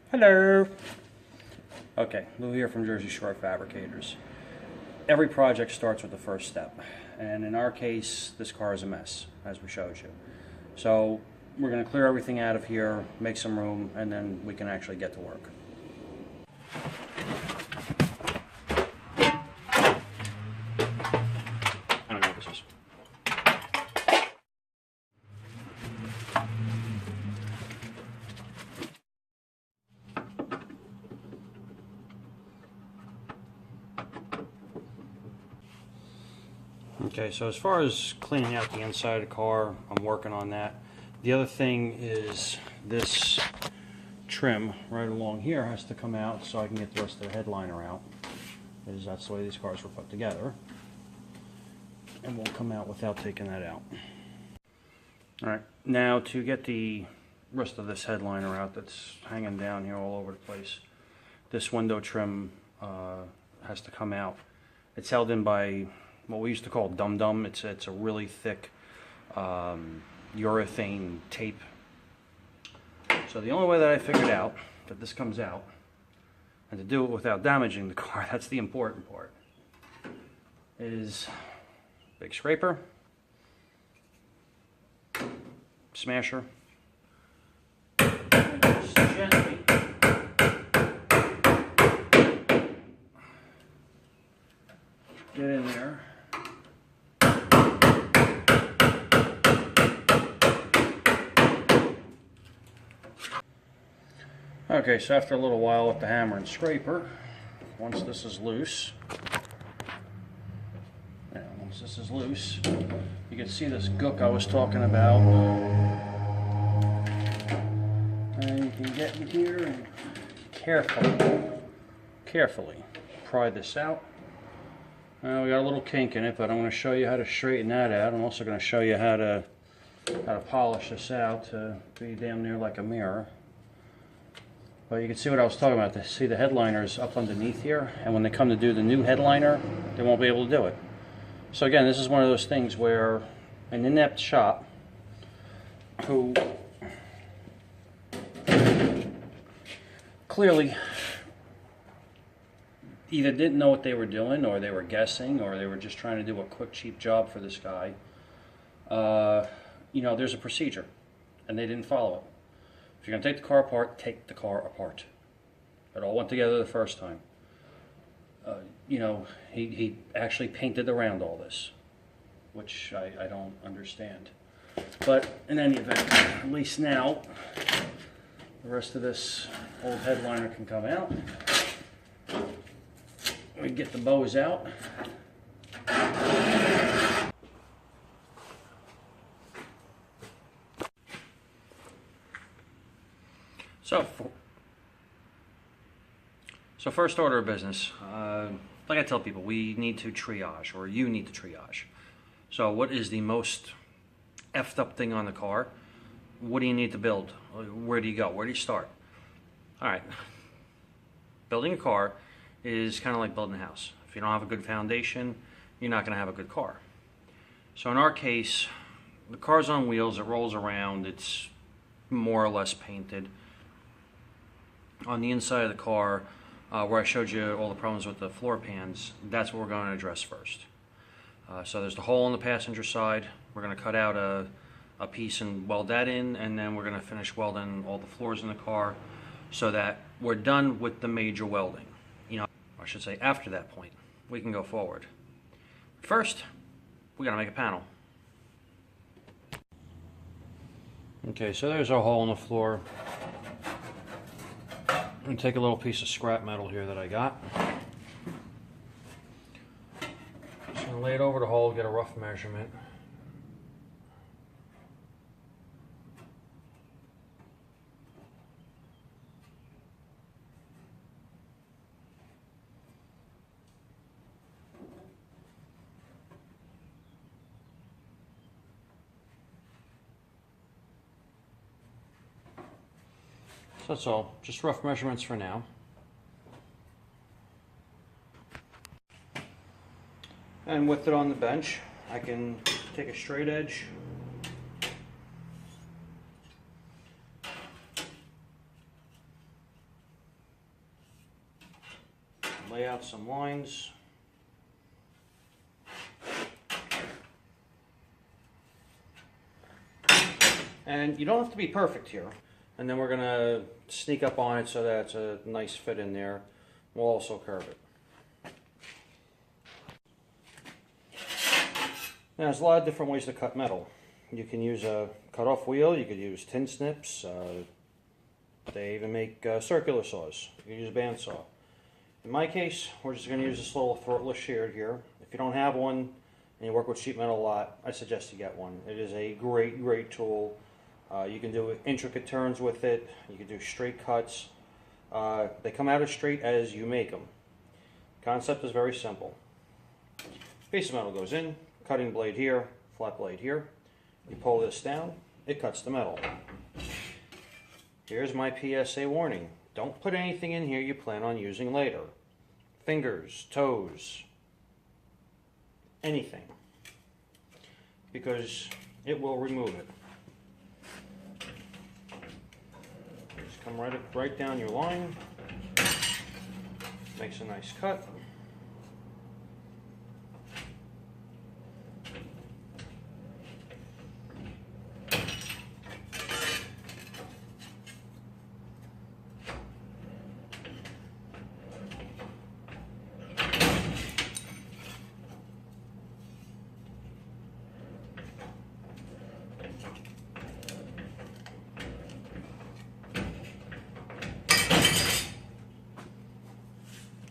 Hello. Okay, Lou here from Jersey Shore Fabricators. Every project starts with the first step, and in our case, this car is a mess, as we showed you. So we're going to clear everything out of here, make some room, and then we can actually get to work. I don't know what this is. Okay, so as far as cleaning out the inside of the car, I'm working on that. The other thing is this trim right along here has to come out so I can get the rest of the headliner out, because that's the way these cars were put together. And won't come out without taking that out. Alright, now to get the rest of this headliner out that's hanging down here all over the place, this window trim has to come out. It's held in by what we used to call dum-dum. It's a really thick urethane tape. So the only way that I figured out that this comes out, and to do it without damaging the car, that's the important part, is big scraper, smasher, and just gently get in there. Okay, so after a little while with the hammer and scraper, once this is loose, you can see this gook I was talking about. And you can get in here and carefully pry this out. We got a little kink in it, but I'm going to show you how to straighten that out. I'm also going to show you how to polish this out to be damn near like a mirror. But you can see what I was talking about. See, the headliner is up underneath here, and when they come to do the new headliner, they won't be able to do it. So again, this is one of those things where an inept shop who clearly either didn't know what they were doing, or they were guessing, or they were just trying to do a quick, cheap job for this guy. You know, there's a procedure, and they didn't follow it. If you're going to take the car apart, take the car apart. It all went together the first time. You know, he actually painted around all this, which I don't understand. But in any event, at least now, the rest of this old headliner can come out. We get the bows out. So first order of business, like I tell people, we need to triage, or you need to triage. So what is the most effed up thing on the car? What do you need to build? Where do you go? Where do you start? All right, building a car is kind of like building a house. If you don't have a good foundation, you're not going to have a good car. So in our case, the car's on wheels, it rolls around, it's more or less painted. On the inside of the car, where I showed you all the problems with the floor pans, that's what we're going to address first. So there's the hole on the passenger side. We're going to cut out a piece and weld that in, and then we're going to finish welding all the floors in the car so that we're done with the major welding. You know, I should say after that point, we can go forward. First, we got to make a panel. Okay, so there's our hole in the floor. I'm going to take a little piece of scrap metal here that I got. Just going to lay it over the hole, get a rough measurement. So that's all, just rough measurements for now. And with it on the bench, I can take a straight edge, lay out some lines. And you don't have to be perfect here. And then we're going to sneak up on it so that it's a nice fit in there. We'll also curve it. Now, there's a lot of different ways to cut metal. You can use a cut-off wheel, you could use tin snips, they even make circular saws. You can use a bandsaw. In my case, we're just going to use this little throatless shear here. If you don't have one and you work with sheet metal a lot, I suggest you get one. It is a great, great tool. You can do intricate turns with it. You can do straight cuts. They come out as straight as you make them. Concept is very simple. Piece of metal goes in, cutting blade here, flat blade here. You pull this down, it cuts the metal. Here's my PSA warning. Don't put anything in here you plan on using later. Fingers, toes, anything. Because it will remove it. Just come right down your line. Makes a nice cut.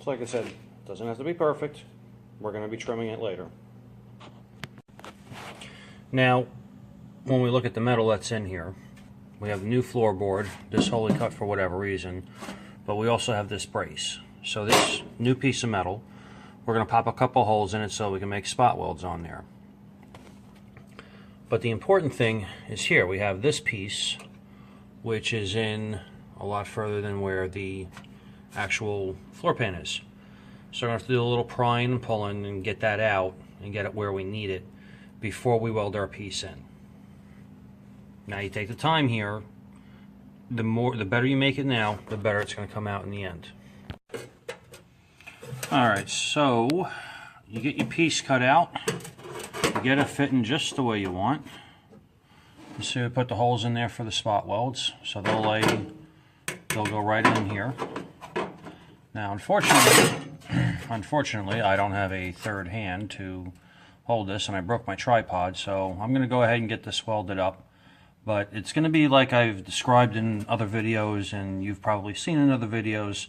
Like I said, it doesn't have to be perfect. We're going to be trimming it later. Now, when we look at the metal that's in here, we have the new floorboard. This hole we cut for whatever reason, but we also have this brace. So this new piece of metal, we're going to pop a couple holes in it so we can make spot welds on there. But the important thing is here. We have this piece, which is in a lot further than where the actual floor pan is. So we're going to have to do a little prying and pulling and get that out and get it where we need it before we weld our piece in. Now you take the time here. The better you make it now, the better it's going to come out in the end. Alright, so you get your piece cut out. You get it fitting just the way you want. You see we put the holes in there for the spot welds, so they'll go right in here. Now, unfortunately, I don't have a third hand to hold this, and I broke my tripod, so I'm going to go ahead and get this welded up. But it's going to be like I've described in other videos, and you've probably seen in other videos,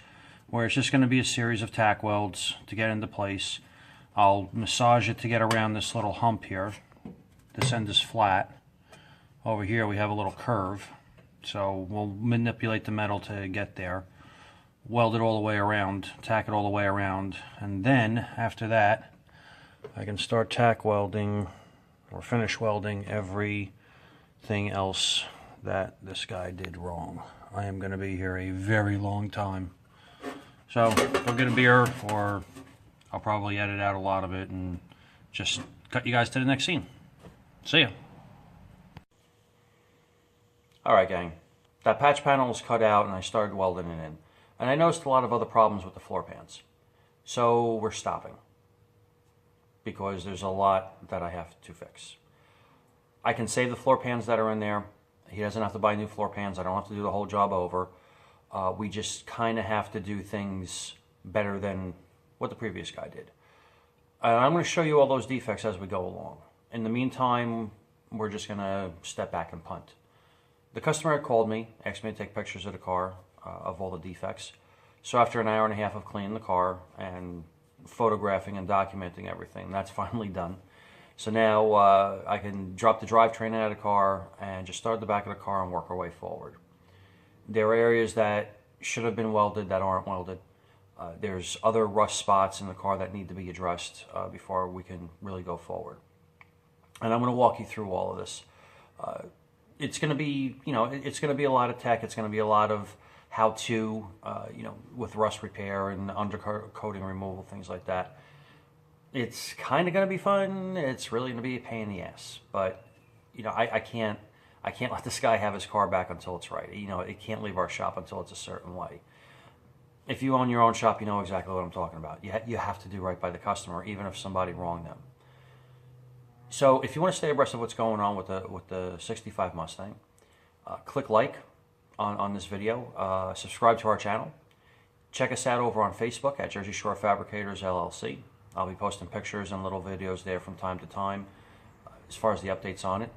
where it's just going to be a series of tack welds to get into place. I'll massage it to get around this little hump here. This end is flat. Over here we have a little curve, so we'll manipulate the metal to get there. Weld it all the way around, tack it all the way around, and then after that I can start tack welding or finish welding everything else that this guy did wrong. I am going to be here a very long time, so go get a beer, or I'll probably edit out a lot of it and just cut you guys to the next scene. See ya. Alright gang, that patch panel was cut out and I started welding it in. And I noticed a lot of other problems with the floor pans. So we're stopping, because there's a lot that I have to fix. I can save the floor pans that are in there. He doesn't have to buy new floor pans. I don't have to do the whole job over. We just kind of have to do things better than what the previous guy did. And I'm going to show you all those defects as we go along. In the meantime, we're just going to step back and punt. The customer had called me, asked me to take pictures of the car, of all the defects. So after an hour and a half of cleaning the car and photographing and documenting everything, that's finally done. So now I can drop the drivetrain out of the car and just start the back of the car and work our way forward. There are areas that should have been welded that aren't welded. There's other rust spots in the car that need to be addressed before we can really go forward. And I'm going to walk you through all of this. It's going to be, it's going to be a lot of tech. It's going to be a lot of how to, with rust repair and undercoating removal, things like that. It's kind of going to be fun. It's really going to be a pain in the ass. But, I can't let this guy have his car back until it's right. It can't leave our shop until it's a certain way. if you own your own shop, you know exactly what I'm talking about. You have to do right by the customer, even if somebody wronged them. So if you want to stay abreast of what's going on with the 65 Mustang, click like on this video, subscribe to our channel, check us out over on Facebook at Jersey Shore Fabricators LLC. I'll be posting pictures and little videos there from time to time as far as the updates on it.